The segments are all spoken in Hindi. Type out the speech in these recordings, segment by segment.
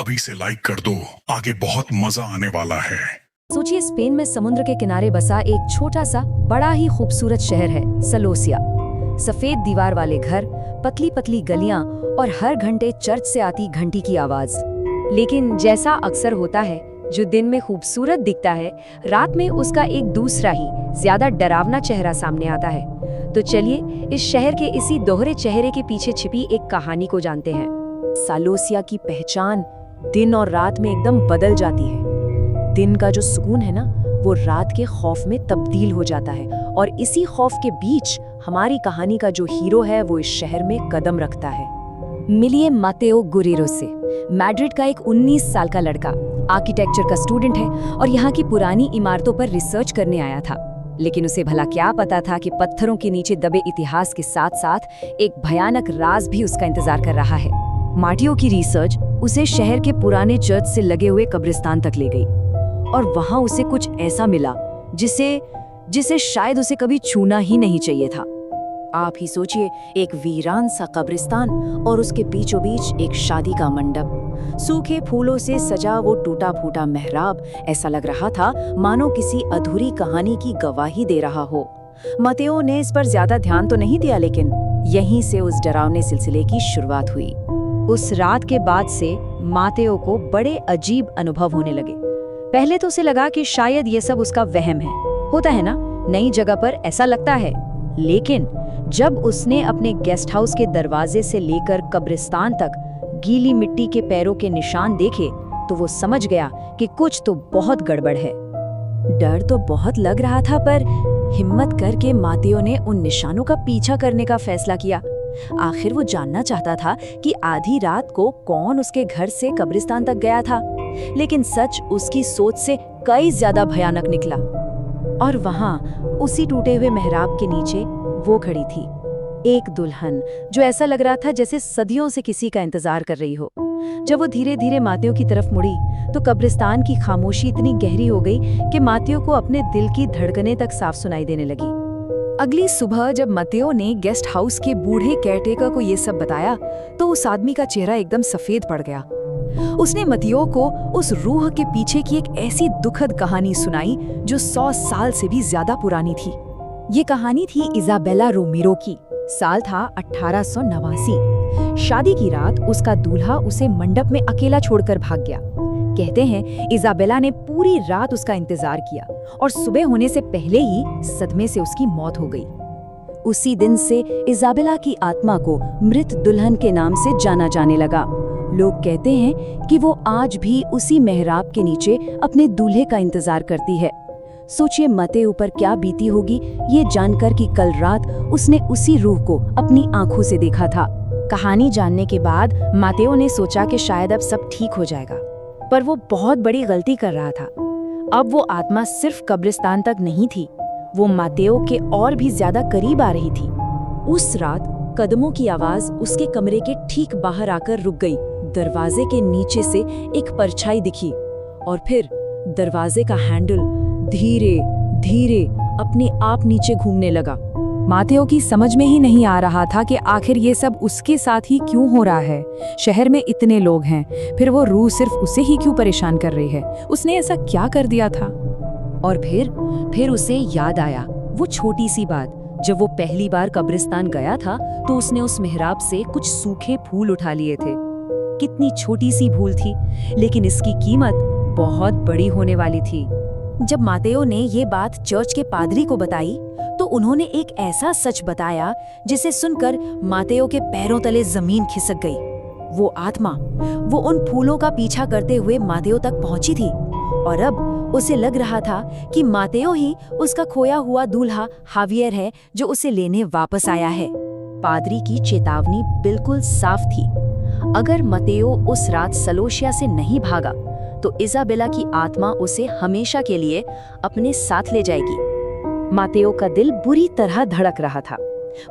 अभी से लाइक कर दो, आगे बहुत मजा आने वाला है। सोचिए, स्पेन में समुद्र के किनारे बसा एक छोटा सा बड़ा ही खूबसूरत शहर है, सलोसिया। सफेद दीवार वाले घर, पतली पतली गलियां और हर घंटे चर्च से आती घंटी की आवाज। लेकिन जैसा अक्सर होता है, जो दिन में खूबसूरत दिखता है, रात में उसका एक दूसरा ही ज्यादा डरावना चेहरा सामने आता है। तो चलिए इस शहर के इसी दोहरे चेहरे के पीछे छिपी एक कहानी को जानते हैं। सालोसिया की पहचान दिन और रात में एकदम बदल जाती है। दिन का जो सुकून है ना, वो रात के खौफ में तब्दील हो जाता है। और इसी खौफ के बीच हमारी कहानी का जो हीरो है, वो इस शहर में कदम रखता है। मिलिए मातेओ गुरेरो से। मैड्रिड का एक 19 साल का लड़का आर्किटेक्चर का स्टूडेंट है और यहाँ की पुरानी इमारतों पर रिसर्च करने आया था। लेकिन उसे भला क्या पता था कि पत्थरों के नीचे दबे इतिहास के साथ साथ एक भयानक राज भी उसका इंतजार कर रहा है। माटियों की रिसर्च उसे शहर के पुराने चर्च से लगे हुए कब्रिस्तान तक ले गई और वहां उसे कुछ ऐसा मिला जिसे शायद उसे कभी छूना ही नहीं चाहिए था। आप ही सोचिए, एक वीरान सा कब्रिस्तान और उसके बीचों बीच एक शादी का मंडप, सूखे फूलों से सजा वो टूटा फूटा मेहराब। ऐसा लग रहा था मानो किसी अधूरी कहानी की गवाही दे रहा हो। मातेओ ने इस पर ज्यादा ध्यान तो नहीं दिया, लेकिन यहीं से उस डरावने सिलसिले की शुरुआत हुई। उस रात के बाद से मातेओ को बड़े अजीब अनुभव होने लगे। पहले तो उसे लगा कि शायद ये सब उसका वहम है। होता है ना, नई जगह पर ऐसा लगता है। लेकिन जब उसने अपने गेस्ट हाउस के दरवाजे से लेकर कब्रिस्तान तक गीली मिट्टी के पैरों के निशान देखे, तो वो समझ गया कि कुछ तो बहुत गड़बड़ है। डर तो बहुत लग रहा था, पर हिम्मत करके मातेओ ने उन निशानों का पीछा करने का फैसला किया। आखिर वो जानना चाहता था कि आधी रात को कौन उसके घर से कब्रिस्तान तक गया था। लेकिन सच उसकी सोच से कई ज्यादा भयानक निकला। और वहां उसी टूटे हुए मेहराब के नीचे वो खड़ी थी, एक दुल्हन, जो ऐसा लग रहा था जैसे सदियों से किसी का इंतजार कर रही हो। जब वो धीरे धीरे मातेओ की तरफ मुड़ी, तो कब्रिस्तान की खामोशी इतनी गहरी हो गई कि मातेओ को अपने दिल की धड़कनें तक साफ सुनाई देने लगी। अगली सुबह जब मातेओ ने गेस्ट हाउस के बूढ़े केयरटेकर को ये सब बताया, तो उस आदमी का चेहरा एकदम सफेद पड़ गया। उसने मातेओ को उस रूह के पीछे की एक ऐसी दुखद कहानी सुनाई जो 100 साल से भी ज्यादा पुरानी थी। ये कहानी थी इजाबेला रोमेरो की। साल था 1889। शादी की रात उसका दूल्हा उसे मंडप में अकेला छोड़कर भाग गया। कहते हैं इजाबेला ने पूरी रात उसका इंतजार किया और सुबह होने से पहले ही सदमे से उसकी मौत हो गई। उसी दिन से इजाबेला की आत्मा को मृत दुल्हन के नाम से जाना जाने लगा। लोग कहते हैं कि वो आज भी उसी मेहराब के नीचे अपने दूल्हे का इंतजार करती है। सोचिए मातेओ पर क्या बीती होगी ये जानकर कि कल रात उसने उसी रूह को अपनी आंखों से देखा था। कहानी जानने के बाद मातेओ ने सोचा कि शायद अब सब ठीक हो जाएगा, पर वो बहुत बड़ी गलती कर रहा था। अब वो आत्मा सिर्फ कब्रिस्तान तक नहीं थी, वो मातेओ के और भी ज्यादा करीब आ रही थी। उस रात कदमों की आवाज उसके कमरे के ठीक बाहर आकर रुक गई। दरवाजे के नीचे से एक परछाई दिखी और फिर दरवाजे का हैंडल धीरे धीरे अपने आप नीचे घूमने लगा। मातेओ की समझ में ही नहीं आ रहा था कि आखिर ये सब उसके साथ ही क्यों हो रहा है। शहर में इतने लोग हैं, फिर वो रूह सिर्फ उसे ही क्यों परेशान कर रही है? उसने ऐसा क्या कर दिया था? और फिर उसे याद आया वो छोटी सी बात। जब वो पहली बार कब्रिस्तान गया था, तो उसने उस मेहराब से कुछ सूखे फूल उठा लिए थे। कितनी छोटी सी भूल थी, लेकिन इसकी कीमत बहुत बड़ी होने वाली थी। जब मातेओ ने ये बात चर्च के पादरी को बताई, तो उन्होंने एक ऐसा सच बताया जिसे सुनकर मातेओ के पैरों तले जमीन खिसक गई। वो आत्मा, वो उन फूलों का पीछा करते हुए मातेओ तक पहुंची थी और अब उसे लग रहा था कि मातेओ ही उसका खोया हुआ दूल्हा हावियर है, जो उसे लेने वापस आया है। पादरी की चेतावनी बिल्कुल साफ थी। अगर मातेओ उस रात सलोसिया से नहीं भागा, तो इजाबेला की आत्मा उसे हमेशा के लिए अपने साथ ले जाएगी। मातेओ का दिल बुरी तरह धड़क रहा था।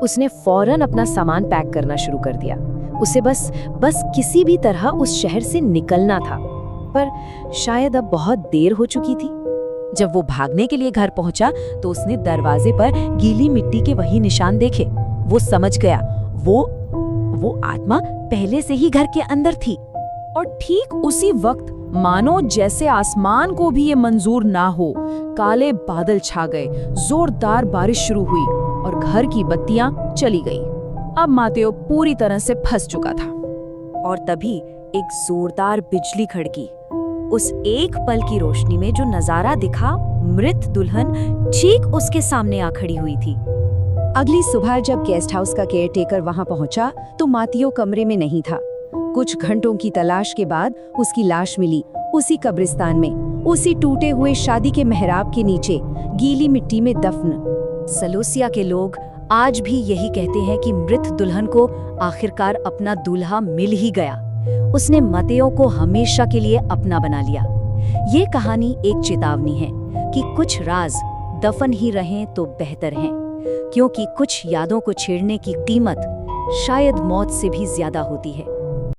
उसने फौरन अपना सामान पैक करना शुरू कर दिया। उसे बस किसी भी तरह उस शहर से निकलना था, पर शायद अब बहुत देर हो चुकी थी। जब वो भागने के लिए घर पहुंचा, तो उसने दरवाजे पर गीली मिट्टी के वही निशान देखे। वो समझ गया, वो आत्मा पहले से ही घर के अंदर थी। और ठीक उसी वक्त मानो जैसे आसमान को भी ये मंजूर ना हो, काले बादल छा गए, जोरदार बारिश शुरू हुई और घर की बत्तियां चली गई। अब मातेओ पूरी तरह से फंस चुका था। और तभी एक जोरदार बिजली खड़की। उस एक पल की रोशनी में जो नजारा दिखा, मृत दुल्हन ठीक उसके सामने आ खड़ी हुई थी। अगली सुबह जब गेस्ट हाउस का केयरटेकर वहां पहुंचा तो मातियो कमरे में नहीं था। कुछ घंटों की तलाश के बाद उसकी लाश मिली, उसी कब्रिस्तान में, उसी टूटे हुए शादी के मेहराब के नीचे, गीली मिट्टी में दफन। सलोसिया के लोग आज भी यही कहते हैं कि मृत दुल्हन को आखिरकार अपना दूल्हा मिल ही गया। उसने मतेओ को हमेशा के लिए अपना बना लिया। ये कहानी एक चेतावनी है कि कुछ राज दफन ही रहें तो बेहतर हैं, क्योंकि कुछ यादों को छेड़ने की कीमत शायद मौत से भी ज्यादा होती है।